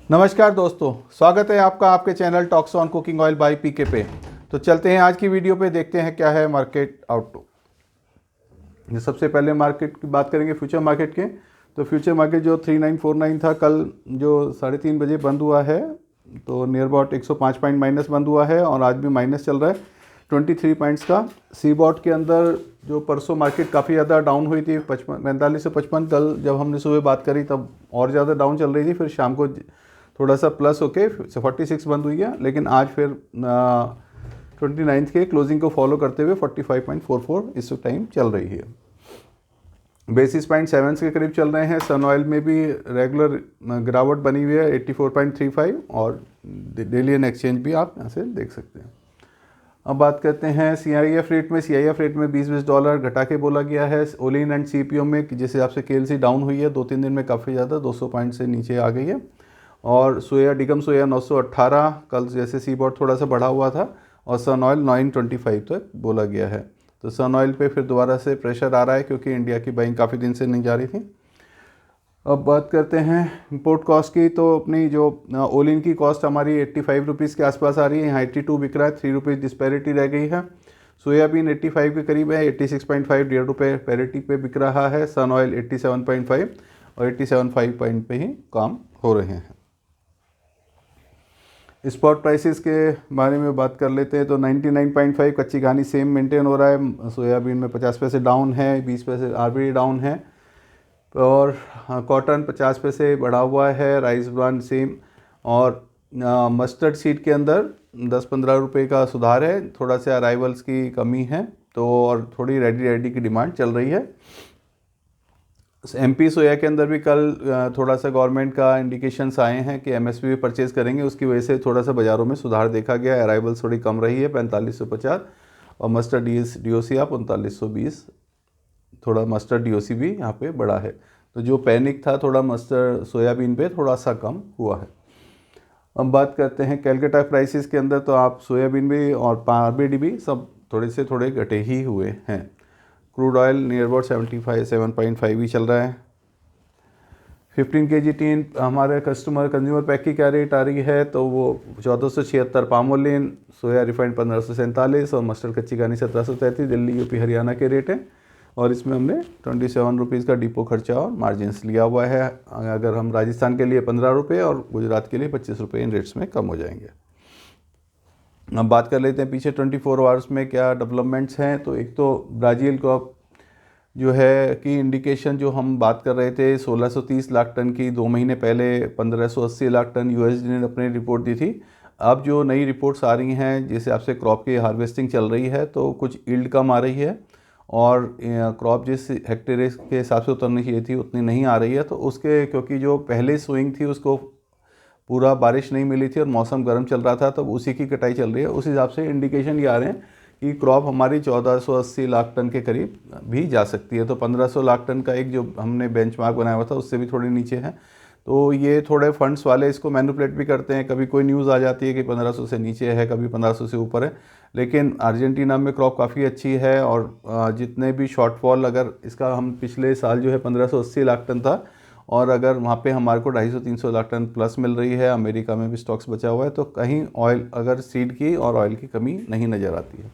नमस्कार दोस्तों, स्वागत है आपका आपके channel Talks on Cooking Oil by PK पे। तो चलते हैं आज की वीडियो पे, देखते हैं क्या है मार्केट आउटलुक। सबसे पहले मार्केट की बात करेंगे, फ्यूचर मार्केट के। तो फ्यूचर मार्केट जो 3949 था, कल जो 3:30 बजे बंद हुआ है, तो नियर अबाउट 105 पॉइंट माइनस बंद हुआ है और आज भी माइनस चल रहा है 23 पॉइंट्स का। सी बॉट के अंदर जो परसों मार्केट काफ़ी ज़्यादा डाउन हुई थी, 45 से 55, कल जब हमने सुबह बात करी तब और ज़्यादा डाउन चल रही थी, फिर शाम को थोड़ा सा प्लस होके 46 बंद हुई है, लेकिन आज फिर 29 के क्लोजिंग को फॉलो करते हुए 45.44 इस टाइम चल रही है। बेसिस पॉइंट 7 के करीब चल रहे हैं। सन ऑयल में भी रेगुलर गिरावट बनी हुई है 84.35 और डेली एन एक्सचेंज भी आप यहाँ से देख सकते हैं। अब बात करते हैं CIF रेट में। CIF रेट में $20 घटा के बोला गया है। ओलिन एंड CPO में जिस हिसाब से KLC डाउन हुई है 2-3 दिन में काफ़ी ज़्यादा 200 पॉइंट से नीचे आ गई है। और सोया डिगम सोया 918, कल जैसे सी बॉट थोड़ा सा बढ़ा हुआ था, और सन ऑयल 925 तक बोला गया है। तो सन ऑयल पे फिर दोबारा से प्रेशर आ रहा है क्योंकि इंडिया की बाइंग काफ़ी दिन से नहीं जा रही थी। अब बात करते हैं इंपोर्ट कॉस्ट की। तो अपनी जो ओलिन की कॉस्ट हमारी 85 रुपीज़ के आसपास आ रही है, यहाँ 82 बिक रहा है, 3 रुपीज़ डिस्पैरिटी रह गई है। सोयाबीन 85 के करीब है, 86.5 ₹1.5 पैरिटी पे बिक रहा है। सन ऑयल 87.5 और 87.5 पॉइंट पे ही काम हो रहे हैं। स्पॉट प्राइसेस के बारे में बात कर लेते हैं। तो 99.5 कच्ची घानी सेम मेंटेन हो रहा है। सोयाबीन में 50 पैसे डाउन है, 20 पैसे RBD डाउन है, और कॉटन 50 पैसे बढ़ा हुआ है। राइस ब्रांड सेम, और मस्टर्ड सीड के अंदर 10-15 रुपये का सुधार है। थोड़ा सा अराइवल्स की कमी है, तो और थोड़ी रेडी की डिमांड चल रही है। MP सोया के अंदर भी कल थोड़ा सा गवर्नमेंट का इंडिकेशंस आए हैं कि MSP पे परचेज़ करेंगे, उसकी वजह से थोड़ा सा बाज़ारों में सुधार देखा गया। अराइवल्स थोड़ी कम रही है 4550, और मस्टर्ड DOC आप 3920, थोड़ा मस्टर्ड DOC भी यहाँ पे बढ़ा है। तो जो पैनिक था थोड़ा मस्टर्ड सोयाबीन पे थोड़ा सा कम हुआ है। अब बात करते हैं कैलकाटा प्राइसेस के अंदर। तो आप सोयाबीन भी और RBD भी सब थोड़े से थोड़े घटे ही हुए हैं। क्रूड ऑयल नियर अबाउट 7.5 ही चल रहा है। 15 kg टीन हमारे कंज्यूमर पैक की क्या रेट आ रही है, तो वो 1476 पाम ओलिन, सोया रिफाइंड 1547 और मस्टर्ड कच्ची घानी 1733 दिल्ली UP हरियाणा के रेट हैं। और इसमें हमने 27 रुपीज़ का डिपो खर्चा और मार्जिनस लिया हुआ है। अगर हम राजस्थान के लिए 15 रुपये और गुजरात के लिए 25 रुपये इन रेट्स में कम हो जाएंगे। अब बात कर लेते हैं पीछे 24 आवर्स में क्या डेवलपमेंट्स हैं। तो एक तो ब्राज़ील क्रॉप जो है कि इंडिकेशन जो हम बात कर रहे थे 1630 लाख टन की, 2 महीने पहले 1580 लाख टन USDA ने अपनी रिपोर्ट दी थी। अब जो नई रिपोर्ट्स आ रही हैं जिस हिसाब से क्रॉप की हार्वेस्टिंग चल रही है, तो कुछ यील्ड कम आ रही है, और क्रॉप जिस हेक्टेयर के हिसाब से उतरनी चाहिए थी उतनी नहीं आ रही है। तो उसके क्योंकि जो पहले स्विंग थी उसको पूरा बारिश नहीं मिली थी और मौसम गर्म चल रहा था, तब उसी की कटाई चल रही है। उस हिसाब से इंडिकेशन ये आ रहे हैं कि क्रॉप हमारी 1480 लाख टन के करीब भी जा सकती है। तो 1500 लाख टन का एक जो हमने बेंचमार्क बनाया हुआ था उससे भी थोड़ी नीचे है। तो ये थोड़े फंड्स वाले इसको मैनिपुलेट भी करते हैं। कभी कोई न्यूज़ आ जाती है कि 1500 से नीचे है, कभी 1500 से ऊपर है, लेकिन अर्जेंटीना में क्रॉप काफ़ी अच्छी है। और जितने भी शॉर्टफॉल, अगर इसका हम पिछले साल जो है 1580 लाख टन था, और अगर वहाँ पे हमारे को 250-300 लाख टन प्लस मिल रही है, अमेरिका में भी स्टॉक्स बचा हुआ है, तो कहीं ऑयल अगर सीड की और ऑयल की कमी नहीं नज़र आती है।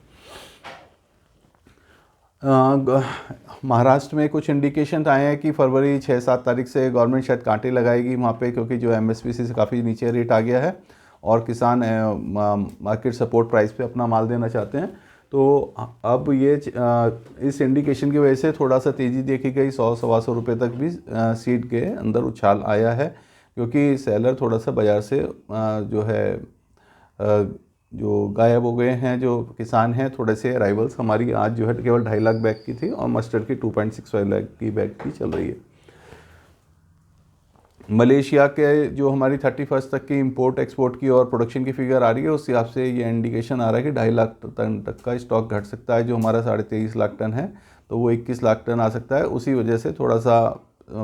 महाराष्ट्र में कुछ इंडिकेशन आए हैं कि फरवरी 6-7 तारीख से गवर्नमेंट शायद कांटे लगाएगी वहाँ पे, क्योंकि जो MSP से काफ़ी नीचे रेट आ गया है और किसान मार्केट सपोर्ट प्राइस पे अपना माल देना चाहते हैं। तो अब ये इस इंडिकेशन की वजह से थोड़ा सा तेज़ी देखी गई, 100-125 रुपये तक भी सीड के अंदर उछाल आया है, क्योंकि सेलर थोड़ा सा बाज़ार से जो है जो गायब हो गए हैं। जो किसान हैं थोड़े से अराइवल्स हमारी आज जो है केवल 2.5 लाख बैग की थी, और मस्टर्ड की 2.65 लाख की बैग की चल रही है। मलेशिया के जो हमारी 31 तक की इंपोर्ट एक्सपोर्ट की और प्रोडक्शन की फिगर आ रही है, उस हिसाब से ये इंडिकेशन आ रहा है कि 2.5 लाख टन तक का स्टॉक घट सकता है। जो हमारा 23.5 लाख टन है, तो वो 21 लाख टन आ सकता है। उसी वजह से थोड़ा सा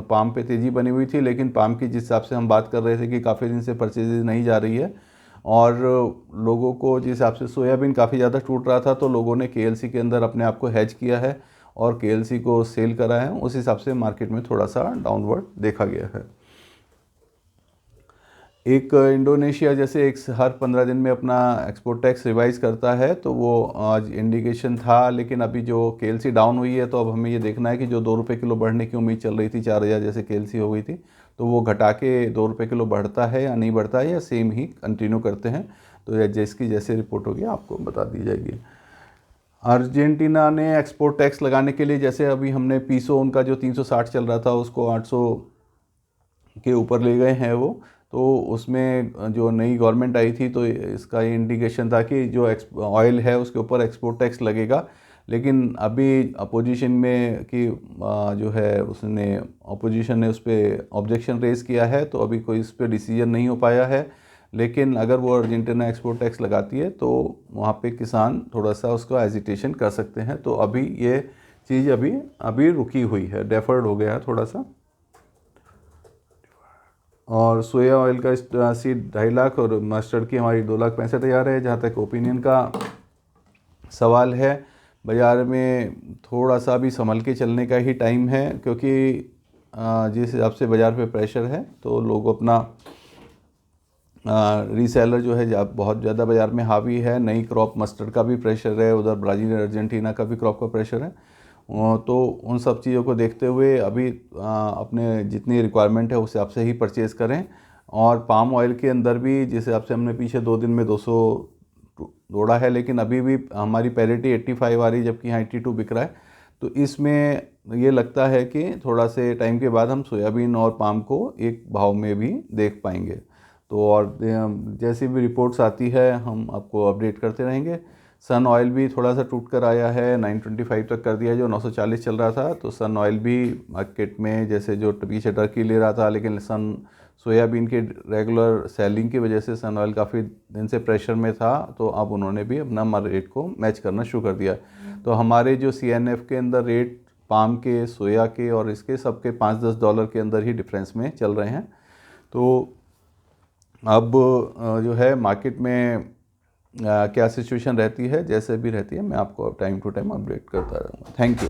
पाम पे तेज़ी बनी हुई थी, लेकिन पाम की जिस हिसाब से हम बात कर रहे थे कि काफ़ी दिन से परचेज नहीं जा रही है, और लोगों को जिस हिसाब से सोयाबीन काफ़ी ज़्यादा टूट रहा था, तो लोगों ने KLC के अंदर अपने आप को हेज किया है और KLC को सेल करा है। उस हिसाब से मार्केट में थोड़ा सा डाउनवर्ड देखा गया है। एक इंडोनेशिया जैसे एक हर 15 दिन में अपना एक्सपोर्ट टैक्स रिवाइज करता है, तो वो आज इंडिकेशन था, लेकिन अभी जो केएलसी डाउन हुई है तो अब हमें ये देखना है कि जो 2 रुपये किलो बढ़ने की उम्मीद चल रही थी, 4,000 जैसे केएलसी हो गई थी, तो वो घटा के 2 रुपये किलो बढ़ता है या नहीं बढ़ता है, या सेम ही कंटिन्यू करते हैं। तो जिसकी जैसे रिपोर्ट होगी आपको बता दी जाएगी। अर्जेंटीना ने एक्सपोर्ट टैक्स लगाने के लिए, जैसे अभी हमने पीसो उनका जो 360 चल रहा था उसको 800 के ऊपर ले गए हैं वो, तो उसमें जो नई गवर्नमेंट आई थी तो इसका ये इंडिकेशन था कि जो ऑयल है उसके ऊपर एक्सपोर्ट टैक्स लगेगा। लेकिन अभी अपोजिशन में कि जो है उसने अपोजिशन ने उस पर ऑब्जेक्शन रेज़ किया है, तो अभी कोई इस पर डिसीजन नहीं हो पाया है। लेकिन अगर वो अर्जेंटीना एक्सपोर्ट टैक्स लगाती है तो वहाँ पे किसान थोड़ा सा उसको एजिटेशन कर सकते हैं। तो अभी ये चीज़ अभी रुकी हुई है, डेफर्ड हो गया है थोड़ा सा। और सोया ऑयल का सीड 2.5 लाख और मस्टर्ड की हमारी 2,65,000 है। जहाँ तक ओपिनियन का सवाल है, बाज़ार में थोड़ा सा भी संभल के चलने का ही टाइम है, क्योंकि जिस हिसाब से बाज़ार पे प्रेशर है तो लोग अपना रीसेलर जो है बहुत ज़्यादा बाज़ार में हावी है। नई क्रॉप मस्टर्ड का भी प्रेशर है, उधर ब्राज़ील अर्जेंटीना का भी क्रॉप का प्रेशर है। तो उन सब चीज़ों को देखते हुए अभी अपने जितनी रिक्वायरमेंट है उस हिसाब से ही परचेज़ करें। और पाम ऑयल के अंदर भी जिस हिसाब से हमने पीछे 2 दिन में 200 दौड़ा है, लेकिन अभी भी हमारी पैरिटी 85 आ रही, जबकि यहाँ 82 बिक रहा है। तो इसमें ये लगता है कि थोड़ा से टाइम के बाद हम सोयाबीन और पाम को एक भाव में भी देख पाएंगे। तो और जैसी भी रिपोर्ट्स आती है हम आपको अपडेट करते रहेंगे। सन ऑयल भी थोड़ा सा टूट कर आया है, 925 तक कर दिया, जो 940 चल रहा था। तो सन ऑयल भी मार्केट में जैसे जो पीछे टर्की ले रहा था, लेकिन सन सोयाबीन के रेगुलर सेलिंग की वजह से सन ऑयल काफ़ी दिन से प्रेशर में था, तो अब उन्होंने भी अपना रेट को मैच करना शुरू कर दिया। तो हमारे जो CNF के अंदर रेट पाम के, सोया के और इसके सबके $5-10 के अंदर ही डिफरेंस में चल रहे हैं। तो अब जो है मार्केट में क्या सिचुएशन रहती है, जैसे भी रहती है मैं आपको टाइम टू टाइम अपडेट करता रहूँगा। Thank you.